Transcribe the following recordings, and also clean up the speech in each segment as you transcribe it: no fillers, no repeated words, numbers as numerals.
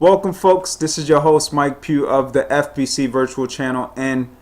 Welcome folks, this is your host Mike Pugh of the FBC Virtual Channel, and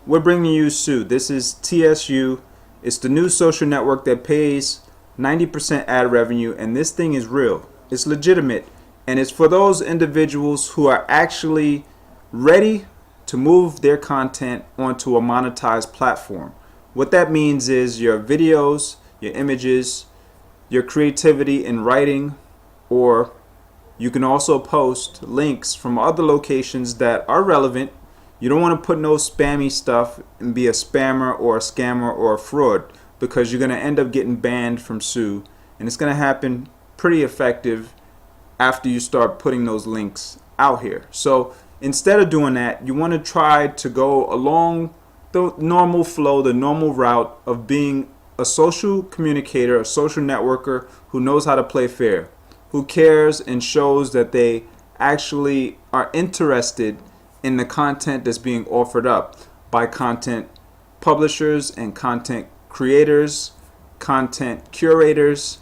we're bringing you SU. This is TSU. It's the new social network that pays 90% ad revenue, and this thing is real. It's legitimate, and it's for those individuals who are actually ready to move their content onto a monetized platform. What that means is your videos, your images, your creativity in writing, or you can also post links from other locations that are relevant. You don't want to put no spammy stuff and be a spammer or a scammer or a fraud, because you're going to end up getting banned from SU, and it's going to happen pretty effective after you start putting those links out here. So instead of doing that, you want to try to go along the normal flow, the normal route of being a social communicator, a social networker who knows how to play fair, who cares and shows that they actually are interested in the content that's being offered up by content publishers and content creators, content curators,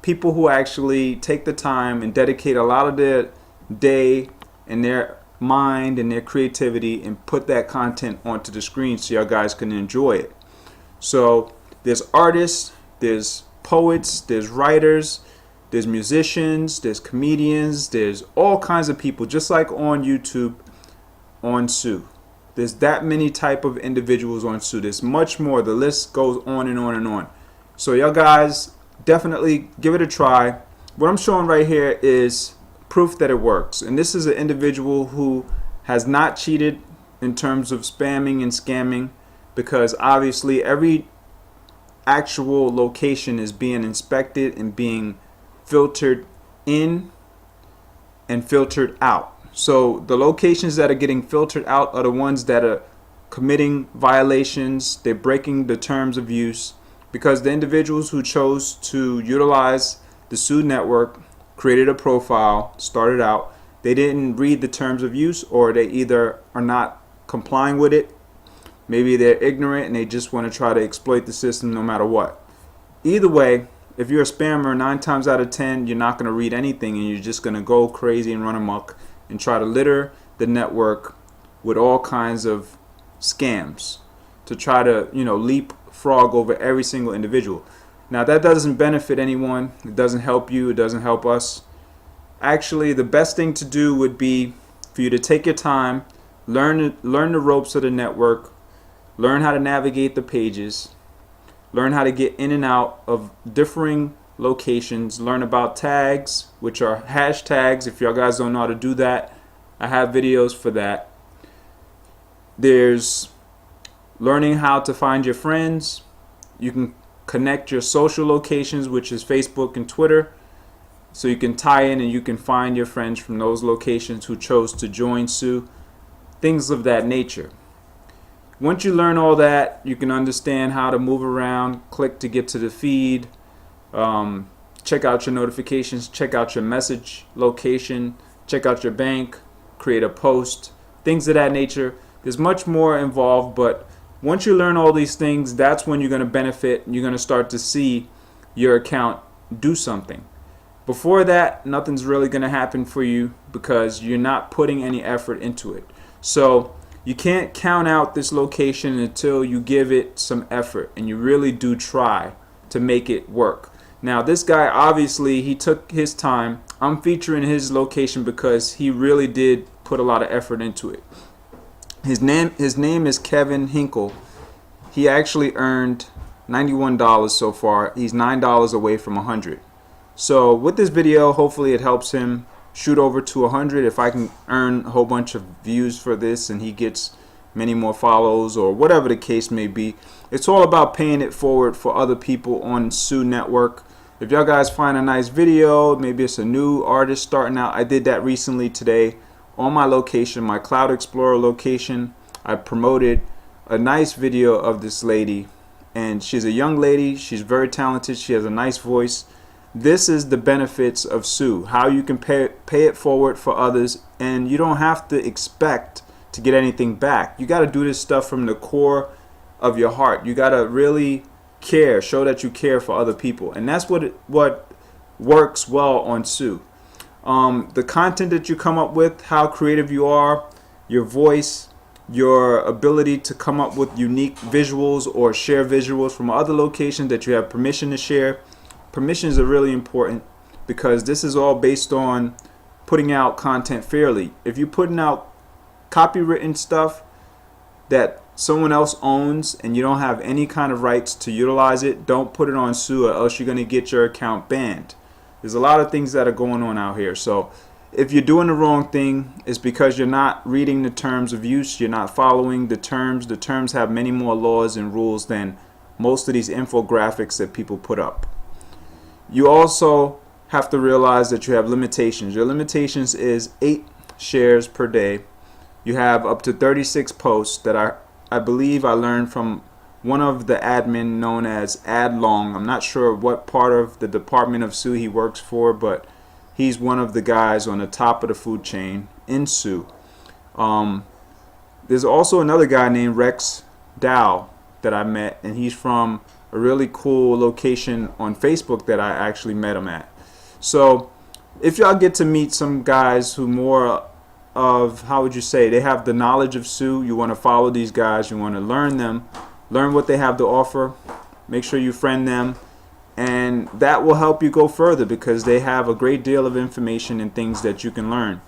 people who actually take the time and dedicate a lot of their day and their mind and their creativity and put that content onto the screen so y'all guys can enjoy it. So there's artists, there's poets, there's writers, there's musicians, there's comedians, there's all kinds of people, just like on YouTube on SU. There's that many type of individuals on SU. There's much more. The list goes on and on and on. So y'all guys definitely give it a try. What I'm showing right here is proof that it works. And this is an individual who has not cheated in terms of spamming and scamming, because obviously every actual location is being inspected and being filtered in and filtered out. So the locations that are getting filtered out are the ones that are committing violations. They're breaking the terms of use, because the individuals who chose to utilize the SU network created a profile, started out, they didn't read the terms of use, or they either are not complying with it, maybe they're ignorant and they just want to try to exploit the system no matter what. Either way, if you're a spammer, 9 times out of 10, you're not going to read anything, and you're just going to go crazy and run amok and try to litter the network with all kinds of scams to try to, leapfrog over every single individual. Now, that doesn't benefit anyone. It doesn't help you. It doesn't help us. Actually, the best thing to do would be for you to take your time, learn the ropes of the network, learn how to navigate the pages, learn how to get in and out of differing locations, learn about tags, which are hashtags. If y'all guys don't know how to do that, I have videos for that. There's learning how to find your friends. You can connect your social locations, which is Facebook and Twitter, so you can tie in and you can find your friends from those locations who chose to join SU, things of that nature. Once you learn all that, you can understand how to move around, click to get to the feed, check out your notifications, check out your message location, check out your bank, create a post, things of that nature. There's much more involved, but once you learn all these things, that's when you're going to benefit, and you're going to start to see your account do something. Before that, nothing's really going to happen for you, because you're not putting any effort into it. So you can't count out this location until you give it some effort and you really do try to make it work. Now, this guy, obviously, he took his time. I'm featuring his location because he really did put a lot of effort into it. His name is Kevin Hinkle. He actually earned $91 so far. He's $9 away from 100. So with this video, hopefully it helps him shoot over to 100. If I can earn a whole bunch of views for this and he gets many more follows, or whatever the case may be, it's all about paying it forward for other people on SU network. If y'all guys find a nice video, maybe it's a new artist starting out. I did that recently today on my location, my Cloud Explorer location. I promoted a nice video of this lady, and she's a young lady. She's very talented. She has a nice voice. This is the benefits of SU, how you can pay it forward for others, and you don't have to expect to get anything back. You got to do this stuff from the core of your heart. You got to really care, show that you care for other people, and that's what works well on SU. The content that you come up with, how creative you are, your voice, your ability to come up with unique visuals or share visuals from other locations that you have permission to share. Permissions are really important because this is all based on putting out content fairly. If you're putting out copywritten stuff that someone else owns and you don't have any kind of rights to utilize it, don't put it on Sue, or else you're going to get your account banned. There's a lot of things that are going on out here. So if you're doing the wrong thing, it's because you're not reading the terms of use. You're not following the terms. The terms have many more laws and rules than most of these infographics that people put up. You also have to realize that you have limitations. Your limitations is 8 shares per day. You have up to 36 posts that I believe I learned from one of the admin known as Adlong. I'm not sure what part of the department of Sue he works for, but he's one of the guys on the top of the food chain in Sue. There's also another guy named Rex Dow that I met, and he's from a really cool location on Facebook that I actually met him at. So if y'all get to meet some guys who more of, how would you say, they have the knowledge of Sue, you want to follow these guys, you want to learn them, learn what they have to offer, make sure you friend them, and that will help you go further because they have a great deal of information and things that you can learn.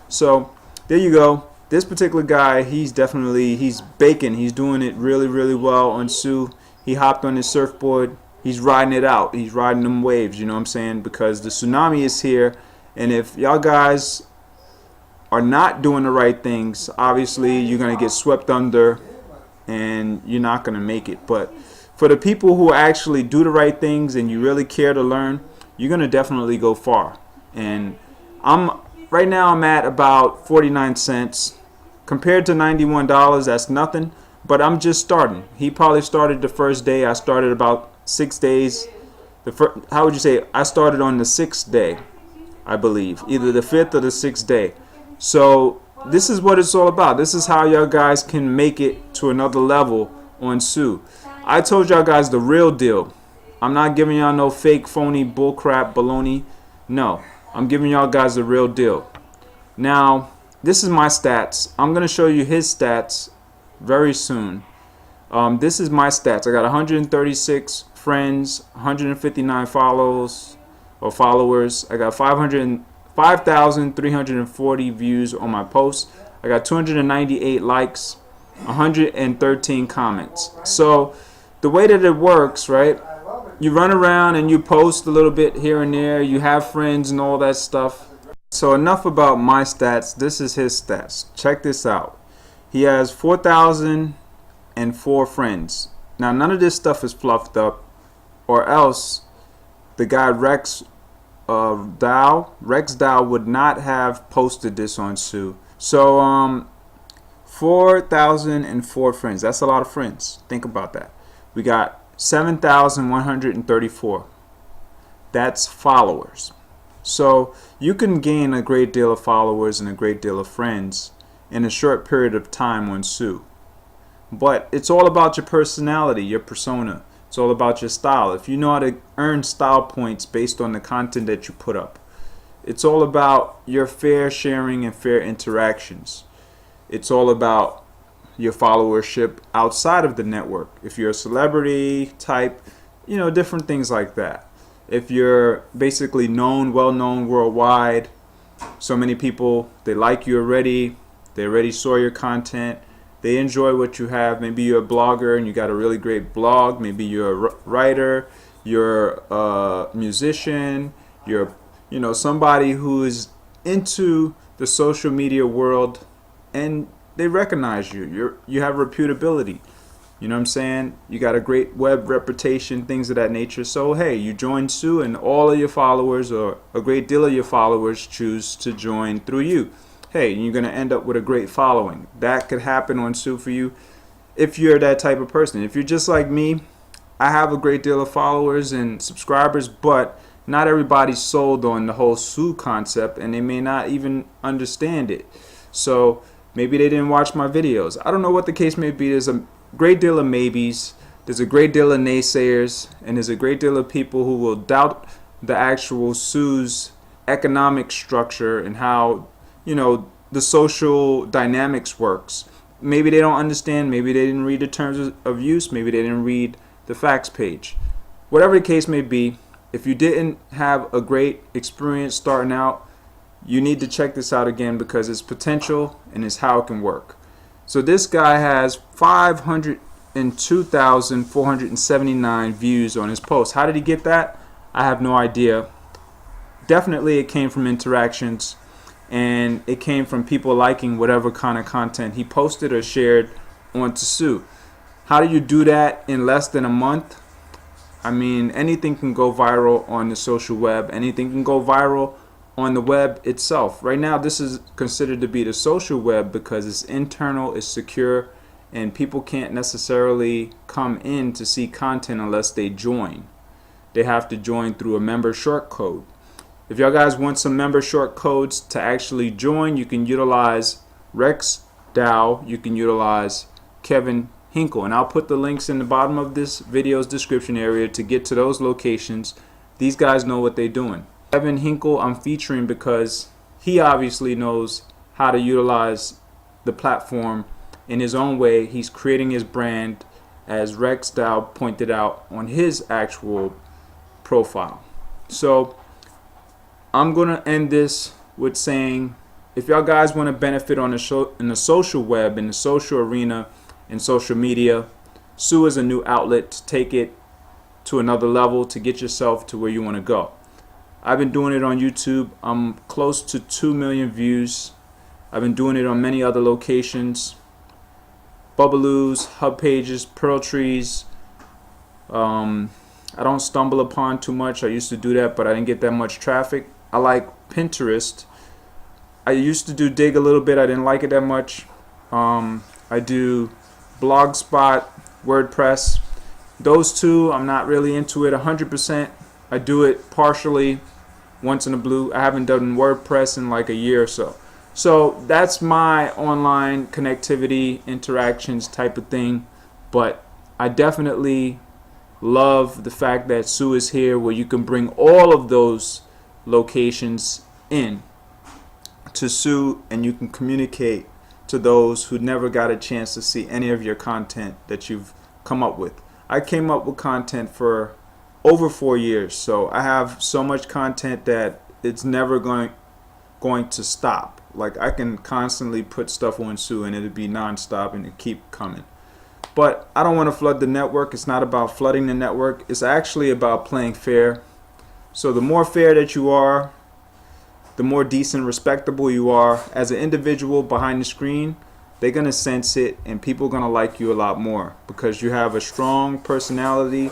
So there you go. This particular guy, he's baking. He's doing it really, really well on Sue. He hopped on his surfboard. He's riding it out. He's riding them waves, you know what I'm saying? Because the tsunami is here, and if y'all guys are not doing the right things, obviously you're going to get swept under and you're not going to make it. But for the people who actually do the right things and you really care to learn, you're going to definitely go far. And right now I'm at about 49 cents. Compared to $91, that's nothing, but I'm just starting. He probably started the first day. I started about 6 days. How would you say? I started on the 6th day, I believe, either the 5th or the 6th day. So this is what it's all about. This is how y'all guys can make it to another level on Sue. I told y'all guys the real deal. I'm not giving y'all no fake, phony, bullcrap, baloney. No, I'm giving y'all guys the real deal. Now, this is my stats. I'm going to show you his stats very soon. This is my stats. I got 136 friends, 159 followers. I got 5,340 views on my posts. I got 298 likes, 113 comments. So the way that it works, right? You run around and you post a little bit here and there. You have friends and all that stuff. So enough about my stats. This is his stats. Check this out. He has 4,004 friends. Now none of this stuff is fluffed up, or else the guy Rex Dow would not have posted this on Sue. So 4,004 friends. That's a lot of friends. Think about that. We got 7,134. That's followers. So you can gain a great deal of followers and a great deal of friends in a short period of time on Sue. But it's all about your personality, your persona. It's all about your style. If you know how to earn style points based on the content that you put up. It's all about your fair sharing and fair interactions. It's all about your followership outside of the network. If you're a celebrity type, different things like that. If you're basically well known worldwide, so many people, they like you already, they already saw your content, they enjoy what you have. Maybe you're a blogger and you got a really great blog. Maybe you're a writer, you're a musician, you're somebody who is into the social media world, and they recognize you. You have reputability. You know what I'm saying? You got a great web reputation, things of that nature. So hey, you join Sue, and all of your followers, or a great deal of your followers, choose to join through you. Hey, you're going to end up with a great following. That could happen on Sue for you if you're that type of person. If you're just like me, I have a great deal of followers and subscribers, but not everybody's sold on the whole Sue concept, and they may not even understand it. So maybe they didn't watch my videos. I don't know what the case may be. There's a great deal of maybes. There's a great deal of naysayers, and there's a great deal of people who will doubt the actual Sue's economic structure and how, the social dynamics works. Maybe they don't understand, maybe they didn't read the terms of use, maybe they didn't read the facts page. Whatever the case may be, if you didn't have a great experience starting out, you need to check this out again because it's potential and it's how it can work. So this guy has 502,479 views on his post. How did he get that? I have no idea. Definitely it came from interactions, and it came from people liking whatever kind of content he posted or shared onto Sue. How do you do that in less than a month? I mean, anything can go viral on the social web. Anything can go viral on the web itself. Right now, this is considered to be the social web because it's internal, it's secure, and people can't necessarily come in to see content unless they join. They have to join through a member short code. If y'all guys want some member short codes to actually join, you can utilize Rex Dow, you can utilize Kevin Hinkle, and I'll put the links in the bottom of this video's description area to get to those locations. These guys know what they're doing. Kevin Hinkle I'm featuring because he obviously knows how to utilize the platform in his own way. He's creating his brand, as Rex Dow pointed out on his actual profile. So I'm going to end this with saying, if y'all guys want to benefit on the show in the social web, in the social arena, in social media, Sue is a new outlet to take it to another level, to get yourself to where you want to go. I've been doing it on YouTube. I'm close to 2 million views. I've been doing it on many other locations. Bubaloos, hub pages, pearl trees. I don't stumble upon too much. I used to do that, but I didn't get that much traffic. I like Pinterest. I used to do Dig a little bit. I didn't like it that much. I do Blogspot, WordPress. Those two, I'm not really into it 100%. I do it partially, once in a blue. I haven't done WordPress in like a year or so. So that's my online connectivity, interactions type of thing. But I definitely love the fact that Sue is here, where you can bring all of those locations in to Sue, and you can communicate to those who never got a chance to see any of your content that you've come up with. I came up with content for over 4 years, so I have so much content that it's never going to stop. Like, I can constantly put stuff on Sue and it'll be non-stop and it keep coming. But I don't want to flood the network. It's not about flooding the network. It's actually about playing fair. So the more fair that you are, the more decent, respectable you are as an individual behind the screen, they're going to sense it, and people are going to like you a lot more because you have a strong personality,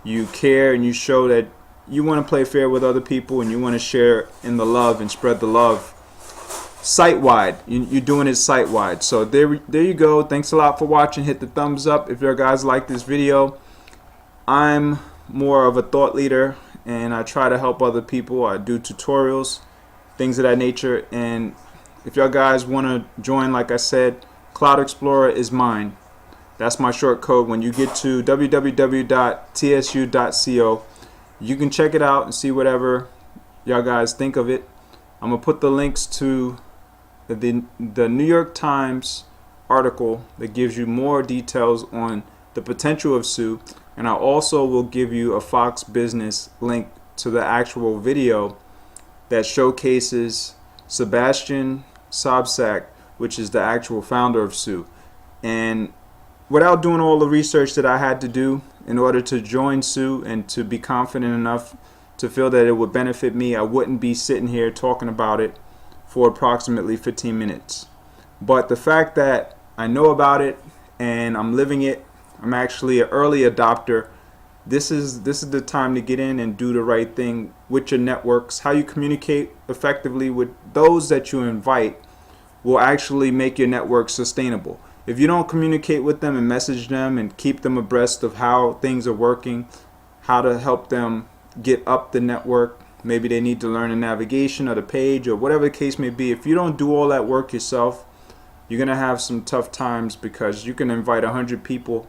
you care, and you show that you want to play fair with other people, and you want to share in the love and spread the love site-wide. You're doing it site-wide. So there you go. Thanks a lot for watching. Hit the thumbs up if you guys like this video. I'm more of a thought leader, and I try to help other people. I do tutorials, things of that nature. And if y'all guys want to join, like I said, Cloud Explorer is mine. That's my short code. When you get to www.tsu.co, you can check it out and see whatever y'all guys think of it. I'm going to put the links to the New York Times article that gives you more details on the potential of Sue, and I also will give you a Fox Business link to the actual video that showcases Sebastian Sobczak, which is the actual founder of Sue. And without doing all the research that I had to do in order to join Sue and to be confident enough to feel that it would benefit me, I wouldn't be sitting here talking about it for approximately 15 minutes. But the fact that I know about it and I'm living it, I'm actually an early adopter. This is the time to get in and do the right thing with your networks. How you communicate effectively with those that you invite will actually make your network sustainable. If you don't communicate with them and message them and keep them abreast of how things are working, how to help them get up the network, maybe they need to learn the navigation of the page or whatever the case may be. If you don't do all that work yourself, you're going to have some tough times, because you can invite 100 people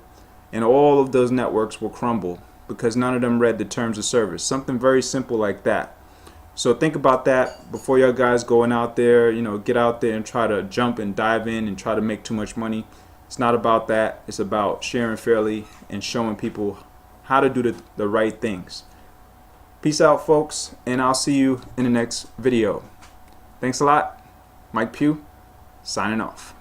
and all of those networks will crumble because none of them read the terms of service. Something very simple like that. So think about that before y'all guys going out there, get out there and try to jump and dive in and try to make too much money. It's not about that. It's about sharing fairly and showing people how to do the right things. Peace out, folks, and I'll see you in the next video. Thanks a lot. Mike Pugh, signing off.